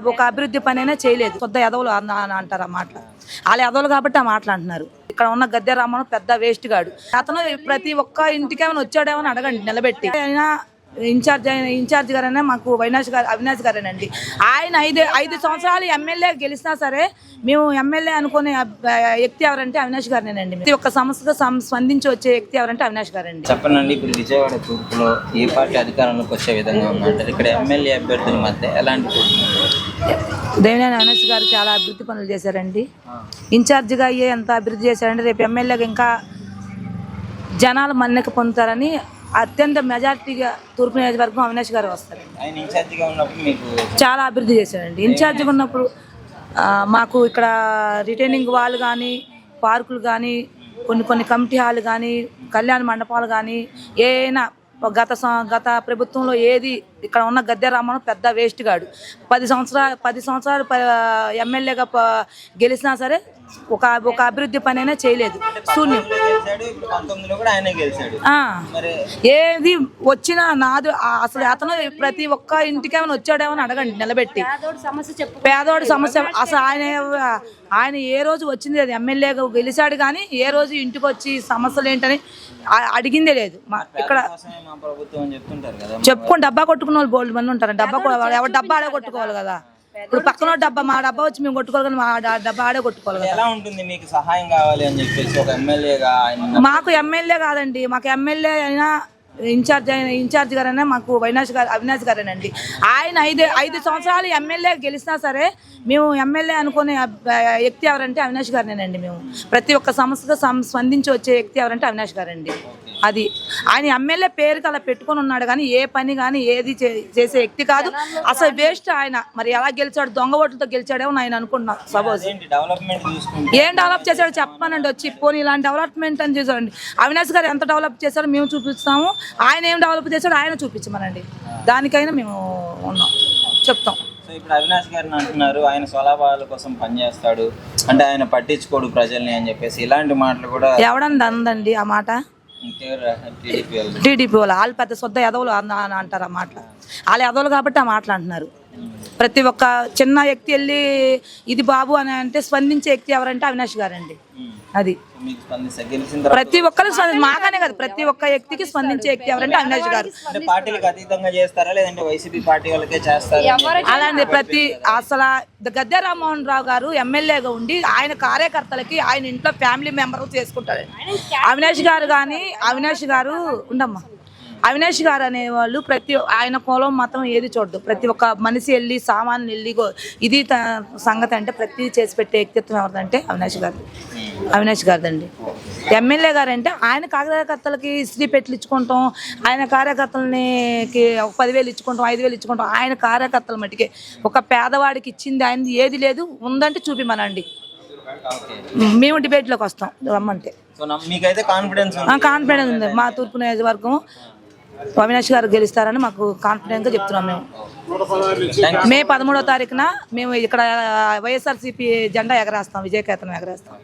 ఒక అభివృద్ధి పనైనా చేయలేదు. కొద్ది ఎదవలు అంటారు ఆ మాటలు. వాళ్ళ ఎదవలు కాబట్టి ఆ మాటలు అంటున్నారు. ఇక్కడ ఉన్న గద్దె రామ్మోహన్ పెద్ద వేస్ట్ గాడు. అతను ప్రతి ఒక్క ఇంటికి ఏమైనా వచ్చాడేమో అడగండి నిలబెట్టి. అయినా ఇన్ఛార్జ్ గారైనా మాకు అవినాష్ గారేనండి. ఆయన ఐదు సంవత్సరాలు ఎమ్మెల్యే గెలిచినా సరే మేము ఎమ్మెల్యే అనుకునే వ్యక్తి ఎవరంటే అవినాష్ గారేనండి. ప్రతి ఒక్క సమస్యకు స్పందించి వచ్చే వ్యక్తి ఎవరంటే అవినాష్ గారండి. చెప్పండి, ఇప్పుడు విజయవాడ తూర్పులో ఏ పార్టీ అధికారంలోకి వచ్చే విధంగా ఉందంటారు? ఇక్కడ ఎమ్మెల్యే అభ్యర్థుల మధ్య ఎలాంటి దేవినేని అవినాష్ గారు చాలా అభివృద్ధి పనులు చేశారండి. ఇన్ఛార్జిగా అయ్యే ఎంత అభివృద్ధి చేశారంటే రేపు ఎమ్మెల్యేగా ఇంకా జనాలు మన్నిక పొందుతారని అత్యంత మెజార్టీగా తూర్పు నియోజకవర్గం అవినాష్ గారు వస్తారు. చాలా అభివృద్ధి చేశారండి. ఇన్ఛార్జిగా ఉన్నప్పుడు మాకు ఇక్కడ రిటైనింగ్ వాళ్ళు కానీ, పార్కులు కానీ, కొన్ని కమిటీ హాల్ కానీ, కళ్యాణ మండపాలు కానీ ఏమైనా గత ప్రభుత్వంలో ఏది ఇక్కడ ఉన్న గద్దె రామ్మోహన్ పెద్ద వేస్ట్ గాడు. 10 సంవత్సరాలు ఎమ్మెల్యేగా గెలిచినా సరే ఒక అభివృద్ధి పనైనా చేయలేదు. శూన్యం. ఏది వచ్చినా నాదు అసలు అతను ప్రతి ఒక్క ఇంటికి ఏమైనా వచ్చాడేమో అడగండి నిలబెట్టి. పేదోడి సమస్య అసలు ఆయన ఏ రోజు వచ్చింది లేదు. ఎమ్మెల్యేగా గెలిచాడు కానీ ఏ రోజు ఇంటికి వచ్చి సమస్యలు ఏంటని అడిగిందే లేదు. ఇక్కడ చెప్పుకొని డబ్బా కొట్టుకున్న వాళ్ళు బోల్డ్ మంది ఉంటారు. ఎవరు డబ్బా ఆడే కొట్టుకోవాలి కదా. ఇప్పుడు పక్కన డబ్బా మా డబ్బా వచ్చి మేము కొట్టుకోవాలి కానీ మా డబ్బా ఆడే కొట్టుకోవాలి కదా. ఎలా ఉంటుంది మీకు సహాయం కావాలి అని చెప్పేసి ఒక ఎమ్మెల్యేగా? మాకు ఎమ్మెల్యే కాదండి, మాకు ఎమ్మెల్యే అయినా ఇన్ఛార్జ్ గారైనా మాకు అవినాష్ గారేనండి. ఆయన ఐదు సంవత్సరాలు ఎమ్మెల్యే గెలిచినా సరే మేము ఎమ్మెల్యే అనుకునే వ్యక్తి ఎవరంటే అవినాష్ గారేనండి. మేము ప్రతి ఒక్క సమస్యకు స్పందించి వచ్చే వ్యక్తి ఎవరంటే అవినాష్ గారండి. అది ఆయన ఎమ్మెల్యే పేరుకి అలా పెట్టుకొని ఉన్నాడు కానీ ఏ పని కానీ ఏది చేసే వ్యక్తి కాదు. అసలు వేస్ట్ ఆయన. మరి ఎలా గెలిచాడు? దొంగ ఓట్లతో గెలిచాడేమో ఆయన అనుకుంటున్నాను. సపోజ్ ఏం డెవలప్ చేశాడో చెప్పానండి వచ్చి. పోనీ ఇలాంటి డెవలప్మెంట్ అని చేశాడండి. అవినాష్ గారు ఎంత డెవలప్ చేశాడో మేము చూపిస్తాము. ఆయన ఏం డెవలప్ చేశాడో ఆయన చూపించమనండి. దానికైనా మేము ఉన్నాం, చెప్తాం. ఇప్పుడు అవినాష్ గారిని అంటున్నారు ఆయన స్వలాభాల కోసం పనిచేస్తాడు అంటే ఆయన పట్టించుకోడు ప్రజల్ని అని చెప్పేసి ఇలాంటి మాటలు కూడా ఎవడని అందండి ఆ మాట. టీడీపీ వాళ్ళు పెద్ద సొద్ద ఎదవలు అంటారు ఆ మాటలు. వాళ్ళ ఎదవలు కాబట్టి ఆ మాటలు అంటున్నారు. ప్రతి ఒక్క చిన్న వ్యక్తి వెళ్ళి ఇది బాబు అని అంటే స్పందించే వ్యక్తి ఎవరంటే అవినాష్ గారండి. అది ప్రతి ఒక్కరికి మాగానే కదా, ప్రతి ఒక్క వ్యక్తికి స్పందించే వ్యక్తి ఎవరంటే అవినాష్ గారు. అలాంటి ప్రతి అసలు గద్దె రామ్మోహన్ రావు గారు ఎమ్మెల్యేగా ఉండి ఆయన కార్యకర్తలకి ఆయన ఇంట్లో ఫ్యామిలీ మెంబర్ చేసుకుంటారు. అవినాష్ గారు ఉండమ్మా. అవినాష్ గారు అనేవాళ్ళు ఆయన కులం మతం ఏది చూడదు. ప్రతి ఒక్క మనిషి వెళ్ళి సామాన్లు వెళ్ళి ఇది సంగతి అంటే ప్రతి చేసి పెట్టే వ్యక్తిత్వం ఎవరిదంటే అవినాష్ గారిదండి. ఎమ్మెల్యే గారు అంటే ఆయన కార్యకర్తలకి ఇస్త్రీ పెట్లు ఇచ్చుకుంటాం, ఆయన కార్యకర్తలని 10,000 ఇచ్చుకుంటాం, 5,000 ఇచ్చుకుంటాం. ఆయన కార్యకర్తల మటుకే ఒక పేదవాడికి ఇచ్చింది ఆయన ఏది లేదు. ఉందంటే చూపిమనండి, మేము డిబేట్లోకి వస్తాం రమ్మంటే. కాన్ఫిడెన్స్ ఉంది. మా తూర్పు నియోజకవర్గం అవినాష్ గారు గెలుస్తారని మాకు కాన్ఫిడెంట్గా చెప్తున్నాం. మేము మే 13వ తారీఖున మేము ఇక్కడ వైఎస్ఆర్సీపీ జెండా ఎగరేస్తాం, విజయకేతనం ఎగరేస్తాం.